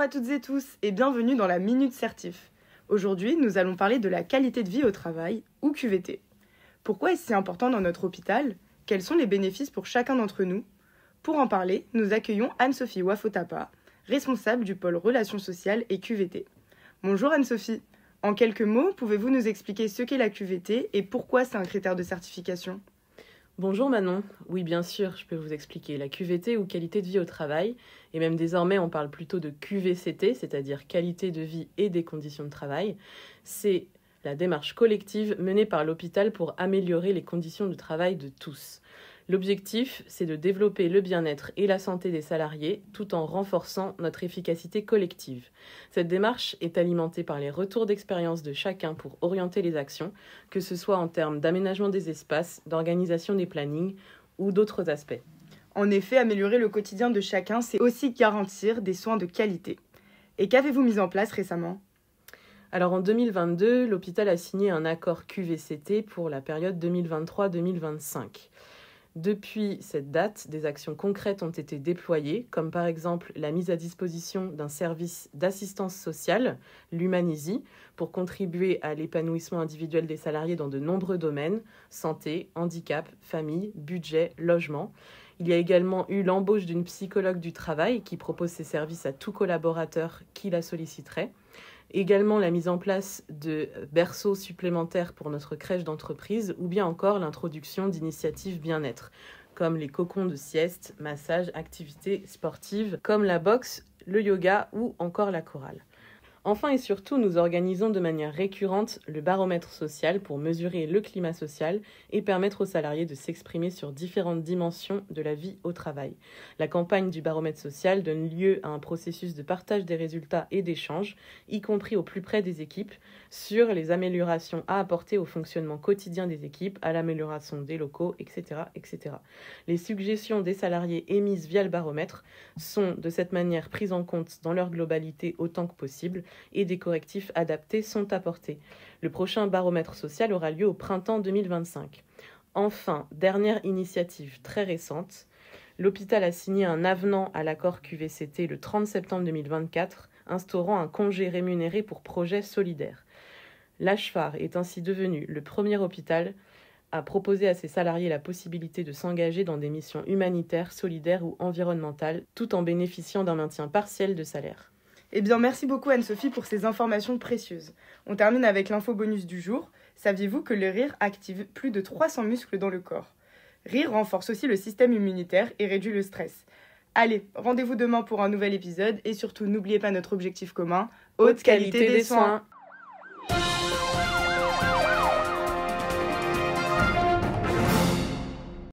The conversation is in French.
à toutes et tous et bienvenue dans la Minute Certif. Aujourd'hui, nous allons parler de la qualité de vie au travail, ou QVT. Pourquoi est-ce si important dans notre hôpital? Quels sont les bénéfices pour chacun d'entre nous? Pour en parler, nous accueillons Anne-Sophie Wafotapa, responsable du pôle Relations sociales et QVT. Bonjour Anne-Sophie. En quelques mots, pouvez-vous nous expliquer ce qu'est la QVT et pourquoi c'est un critère de certification? Bonjour Manon, oui bien sûr, je peux vous expliquer. La QVT ou qualité de vie au travail, et même désormais on parle plutôt de QVCT, c'est-à-dire qualité de vie et des conditions de travail, c'est la démarche collective menée par l'hôpital pour améliorer les conditions de travail de tous. L'objectif, c'est de développer le bien-être et la santé des salariés tout en renforçant notre efficacité collective. Cette démarche est alimentée par les retours d'expérience de chacun pour orienter les actions, que ce soit en termes d'aménagement des espaces, d'organisation des plannings ou d'autres aspects. En effet, améliorer le quotidien de chacun, c'est aussi garantir des soins de qualité. Et qu'avez-vous mis en place récemment ? Alors en 2022, l'hôpital a signé un accord QVCT pour la période 2023-2025. Depuis cette date, des actions concrètes ont été déployées, comme par exemple la mise à disposition d'un service d'assistance sociale, l'Humanisi, pour contribuer à l'épanouissement individuel des salariés dans de nombreux domaines, santé, handicap, famille, budget, logement. Il y a également eu l'embauche d'une psychologue du travail qui propose ses services à tout collaborateur qui la solliciterait. Également la mise en place de berceaux supplémentaires pour notre crèche d'entreprise ou bien encore l'introduction d'initiatives bien-être, comme les cocons de sieste, massages, activités sportives, comme la boxe, le yoga ou encore la chorale. Enfin et surtout, nous organisons de manière récurrente le baromètre social pour mesurer le climat social et permettre aux salariés de s'exprimer sur différentes dimensions de la vie au travail. La campagne du baromètre social donne lieu à un processus de partage des résultats et d'échanges, y compris au plus près des équipes, sur les améliorations à apporter au fonctionnement quotidien des équipes, à l'amélioration des locaux, etc., etc. Les suggestions des salariés émises via le baromètre sont de cette manière prises en compte dans leur globalité autant que possible, et des correctifs adaptés sont apportés. Le prochain baromètre social aura lieu au printemps 2025. Enfin, dernière initiative très récente, l'hôpital a signé un avenant à l'accord QVCT le 30 septembre 2024, instaurant un congé rémunéré pour projets solidaires. L'HFAR est ainsi devenu le premier hôpital à proposer à ses salariés la possibilité de s'engager dans des missions humanitaires, solidaires ou environnementales, tout en bénéficiant d'un maintien partiel de salaire. Eh bien, merci beaucoup Anne-Sophie pour ces informations précieuses. On termine avec l'info bonus du jour. Saviez-vous que le rire active plus de 300 muscles dans le corps? Rire renforce aussi le système immunitaire et réduit le stress. Allez, rendez-vous demain pour un nouvel épisode et surtout n'oubliez pas notre objectif commun, haute qualité des soins.